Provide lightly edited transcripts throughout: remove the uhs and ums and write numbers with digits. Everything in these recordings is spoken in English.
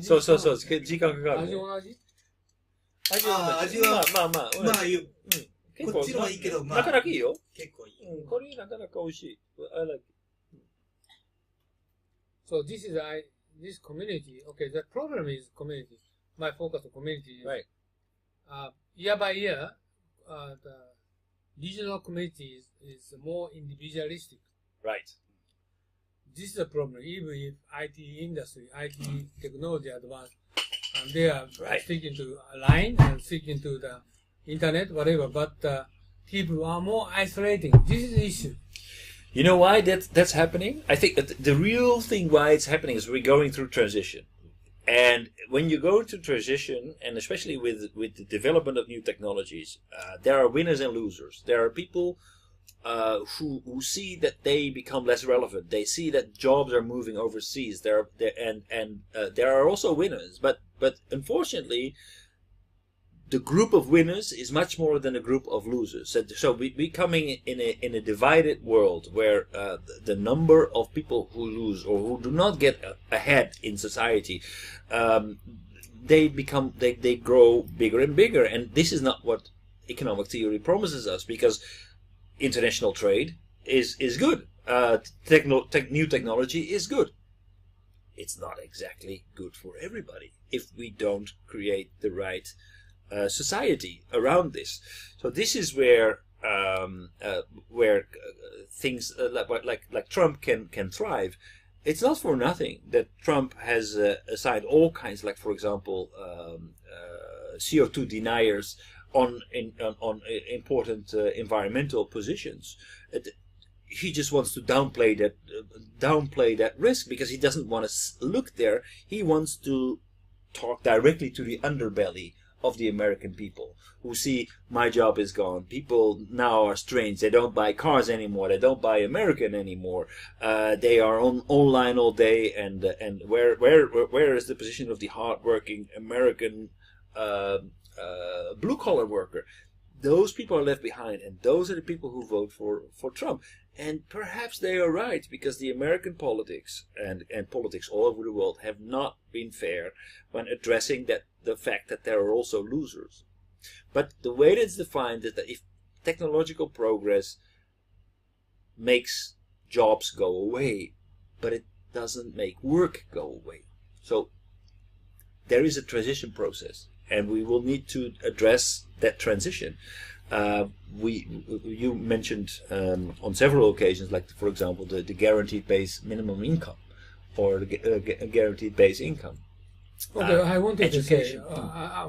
そうそうそう、時間かかるね。味同じ？味は味はまあまあ、まあ、結こっちのはいいけど、まあ、なかなかいいよ。結構いい。これなかなか美味しい。I like it. So this community. Okay, the problem is community. My focus on community is Right. Year by year, the regional community is more individualistic. Right. This is a problem. Even if IT industry, IT technology advanced, and they are sticking to line and sticking to the internet, whatever. But people are more isolating. This is the issue. You know why that's happening? I think that the real thing why it's happening is we're going through transition. And when you go to transition, and especially with the development of new technologies, there are winners and losers. There are people who see that they become less relevant. They see that jobs are moving overseas. There are also winners, but unfortunately, the group of winners is much more than a group of losers. So we coming in a divided world where the number of people who lose or who do not get ahead in society, they grow bigger and bigger. And this is not what economic theory promises us, because international trade is good. New technology is good. It's not exactly good for everybody if we don't create the right society around this. So this is where things like Trump can thrive. It's not for nothing that Trump has assigned all kinds, like for example, CO2 deniers on important environmental positions. He just wants to downplay that risk because he doesn't want to look there. He wants to talk directly to the underbelly of the American people who see my job is gone. People now are strange. They don't buy cars anymore. They don't buy American anymore. They are online all day. And where is the position of the hardworking American blue collar worker? Those people are left behind, and those are the people who vote for Trump. And perhaps they are right, because the American politics and politics all over the world have not been fair when addressing the fact that there are also losers. But the way that's defined is that if technological progress makes jobs go away, but it doesn't make work go away. So there is a transition process, and we will need to address that transition. You mentioned on several occasions, like for example, the guaranteed base minimum income, or the guaranteed base income. Okay, I wanted to say education.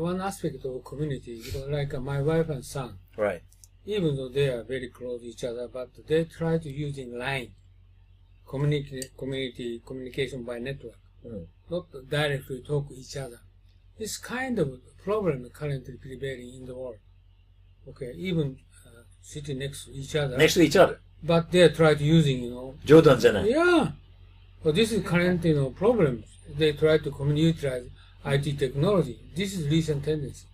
one aspect of community, because like my wife and son, Right. even though they are very close to each other, but they try to use in line communication by network, not directly talk to each other. This kind of problem currently prevailing in the world. Okay, even sitting next to each other. Next to each other. But they try to using, Yeah. So this is current, problems. They try to utilize IT technology. This is recent tendency.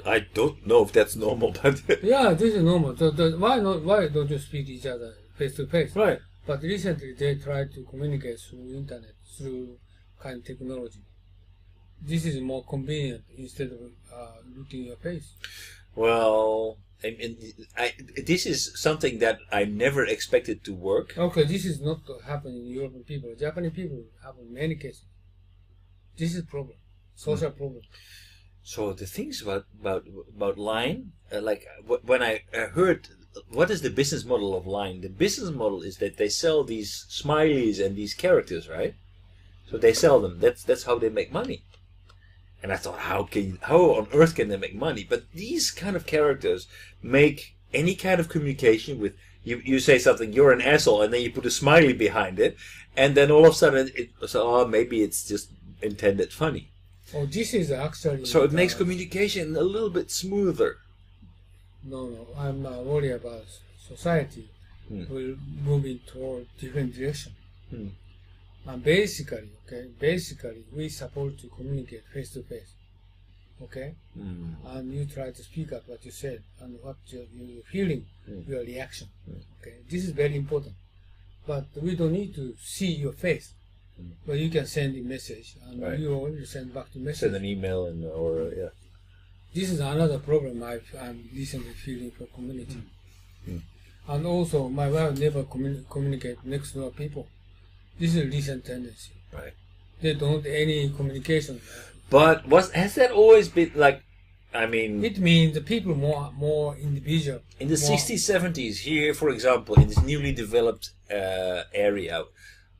I don't know if that's normal, but yeah, this is normal. So why don't you speak to each other face to face? Right. But recently they try to communicate through internet, through kind of technology. This is more convenient instead of looking your face. Well, this is something that I never expected to work. Okay, this is not happening in European people. Japanese people have in many cases. This is problem, social problem. So the things about Line, like when I heard what is the business model of Line, the business model is that they sell these smileys and these characters, right? So they sell them. That's how they make money. And I thought, how on earth can they make money? But these kind of characters make any kind of communication with you say something, you're an asshole, and then you put a smiley behind it, and then all of a sudden maybe it's just intended funny. Oh, this is actually... So it makes communication a little bit smoother. No, I'm worried about society will move toward different direction. And basically, we supposed to communicate face to face. Okay? And you try to speak up what you said and what you're feeling, your reaction. Okay? This is very important. But we don't need to see your face. but you can send a message, and Right. you only send back the message. Send an email or yeah. This is another problem I'm recently feeling for community. And also, my wife never communicate next door people. This is a recent tendency. Right. They don't any communication. But has that always been like? I mean, It means the people more individual. in the more, 60s, 70s, here, for example, in this newly developed area,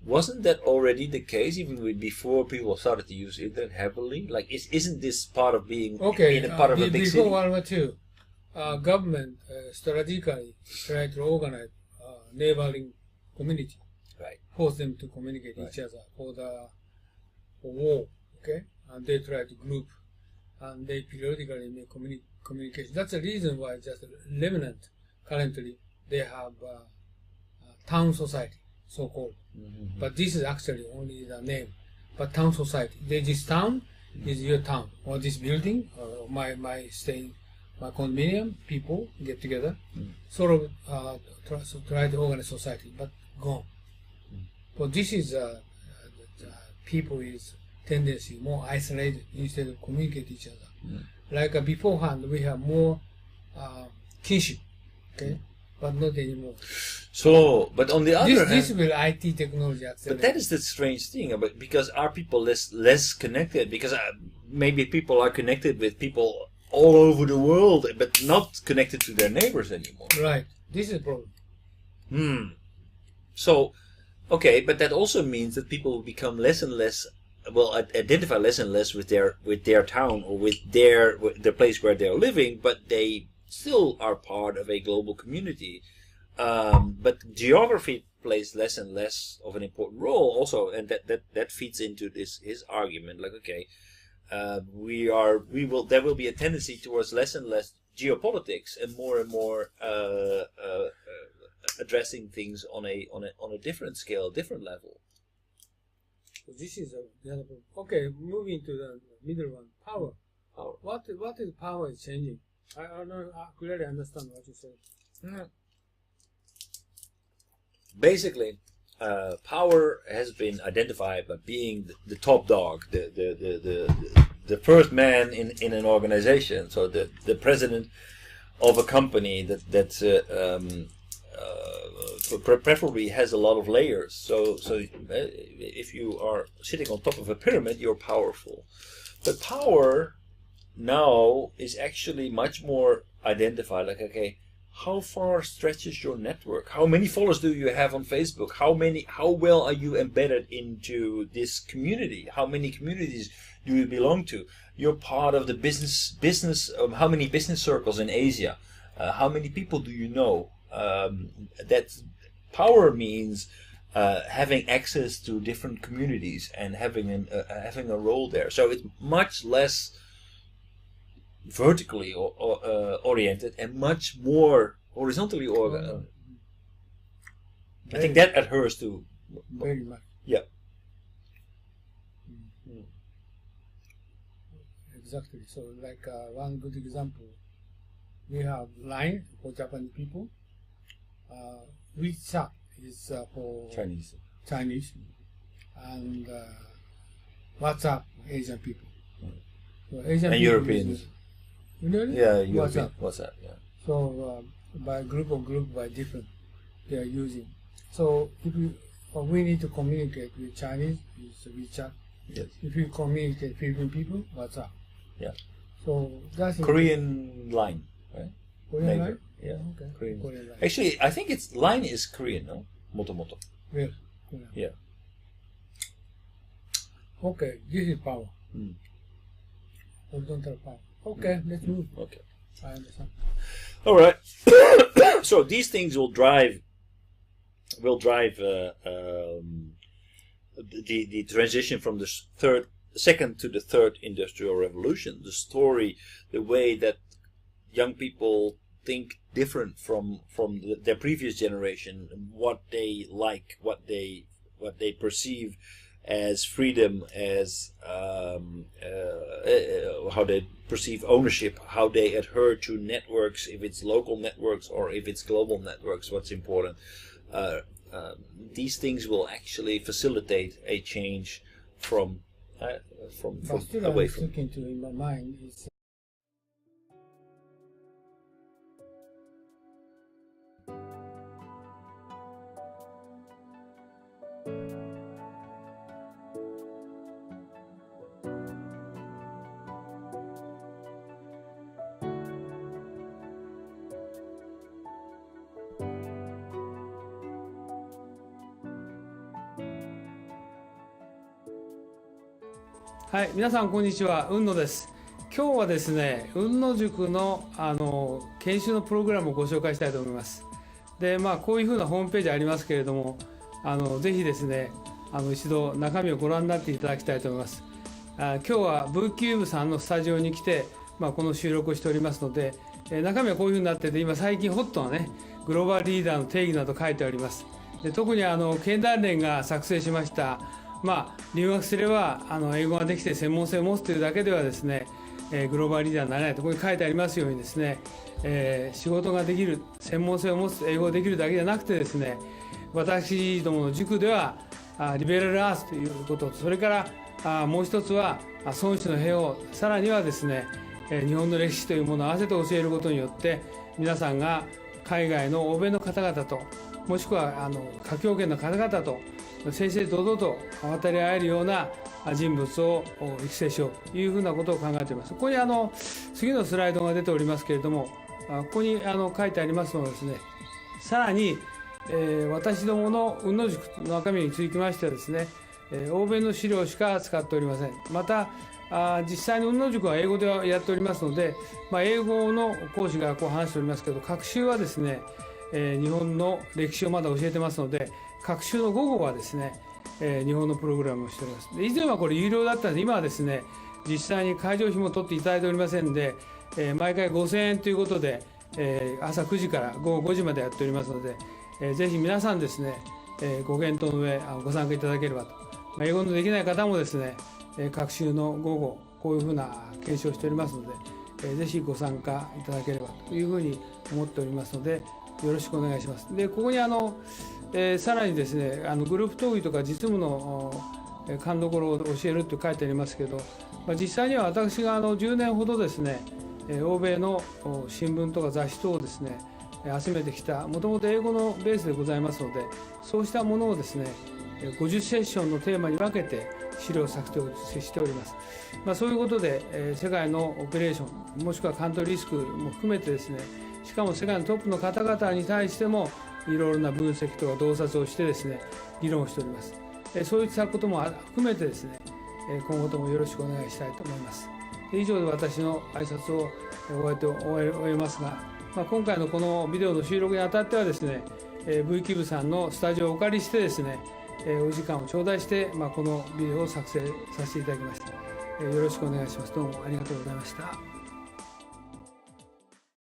wasn't that already the case even before people started to use internet heavily? Like, isn't this part of being in a part of a big before city? World War II, government strategically tried to organize neighboring community, Right. force them to communicate each other for war, okay? And they try to group, and they periodically make communication. That's the reason why just remnant currently they have town society, so-called. But this is actually only the name. But town society, this town is your town, or this building, or my staying, my condominium, people get together, sort of try to organize society, but gone. But this is people is tendency more isolated instead of communicate each other. Like beforehand, we have more kinship, okay, but not anymore. So, but on the other hand, This will IT technology accelerate. but that is the strange thing, because are people less connected? Because maybe people are connected with people all over the world, but not connected to their neighbors anymore. Right. This is a problem. So, okay, but that also means that people will become less and less, well, identify less and less with their town or with the place where they're living, but they still are part of a global community. But geography plays less and less of an important role also, and that feeds into his argument. Like, okay, there will be a tendency towards less and less geopolitics and more addressing things on a different scale, different level. So this is the other problem. Okay, moving to the middle one, power. What is power is changing? I don't clearly understand what you said. Basically, power has been identified by being the top dog, the first man in an organization. So the president of a company that preferably has a lot of layers. So if you are sitting on top of a pyramid, you're powerful. But power now is actually much more identified. Like, okay, how far stretches your network? How many followers do you have on Facebook? How well are you embedded into this community? How many communities do you belong to? You're part of the business. How many business circles in Asia? How many people do you know? That power means having access to different communities and having a role there. So it's much less vertically oriented and much more horizontally oriented. I think that adheres to very much. Yeah. Exactly. So, like one good example, we have Line for Japanese people. WeChat is for Chinese, and WhatsApp Asian people. So Asian and people Europeans. Really? Yeah, European. WhatsApp. Yeah. So by group by different, they are using. So if we need to communicate with Chinese, it's WeChat. Yes. If you communicate with Philippine people, WhatsApp. Yeah. So that's Korean Line, right? Korean Line? Yeah. Okay. Korean. Korean Line. Actually, I think Line is Korean, no? Moto. Yes. Korean. Yeah. Okay, this is power. Horizontal power. Okay, let's move. Okay. I understand. All right. So these things will drive the transition from the second to the third industrial revolution. The story, the way that young people think different from their previous generation, what they like, what they perceive as freedom, as how they perceive ownership, how they adhere to networks, if it's local networks or if it's global networks, what's important. these things will actually facilitate a change from But still, away I'm from. thinking to in my mind is.はい、皆さんこんにちは、雲野です。今日はですね、雲野塾の研修のプログラムをご紹介したいと思います。で、こういうふうなホームページありますけれども、ぜひですね、一度中身をご覧になっていただきたいと思います。今日はブーキューブさんのスタジオに来て、この収録をしておりますので、中身はこういうふうになってて、今最近ホットなね、グローバルリーダーの定義など書いてあります。で、特に経団連が作成しました留学すれば英語ができて専門性を持つというだけではですね、グローバルリーダーになれないとここに書いてありますようにですね、仕事ができる専門性を持つ英語ができるだけじゃなくてですね、私どもの塾ではリベラルアーツということと、それからもう一つは孫子の兵を、さらにはですね、日本の歴史というものを合わせて教えることによって、皆さんが海外の欧米の方々と、もしくは華僑圏の方々と正々堂々と渡り合えるような人物を育成しようというふうなことを考えています。ここに次のスライドが出ておりますけれども、ここに書いてありますのはですね、さらに、私どもの雲野塾の中身につきましてはですね、欧米の資料しか使っておりません。また実際に雲野塾は英語でやっておりますので、英語の講師が話しておりますけど、学習はですね、日本の歴史をまだ教えてますので、学習の午後はですね、日本のプログラムをしております。で、以前はこれ有料だったので、今はですね、実際に会場費も取っていただいておりませんで、毎回5000円ということで、朝9時から午後5時までやっておりますので、ぜひ皆さんですね、ご検討の上ご参加いただければと。英語のできない方もですね、学習の午後、こういうふうな研修をしておりますので、ぜひご参加いただければというふうに思っておりますので、よろしくお願いします。で、ここにさらにですね、グループ討議とか実務の勘どころを教えると書いてありますけど、実際には私が10年ほどですね、欧米の新聞とか雑誌等をですね、集めてきた、もともと英語のベースでございますので、そうしたものをですね、50セッションのテーマに分けて資料作成しております。そういうことで、世界のオペレーション、もしくはカントリーリスクも含めてですね、しかも世界のトップの方々に対してもいろいろな分析とか洞察をしてですね、議論をしております。そういったことも含めてですね、今後ともよろしくお願いしたいと思います。以上で私の挨拶を終えますが、今回のこのビデオの収録にあたってはですね、V キューブさんのスタジオをお借りしてですね、お時間を頂戴して、このビデオを作成させていただきました。よろしくお願いします。どうもありがとうございました。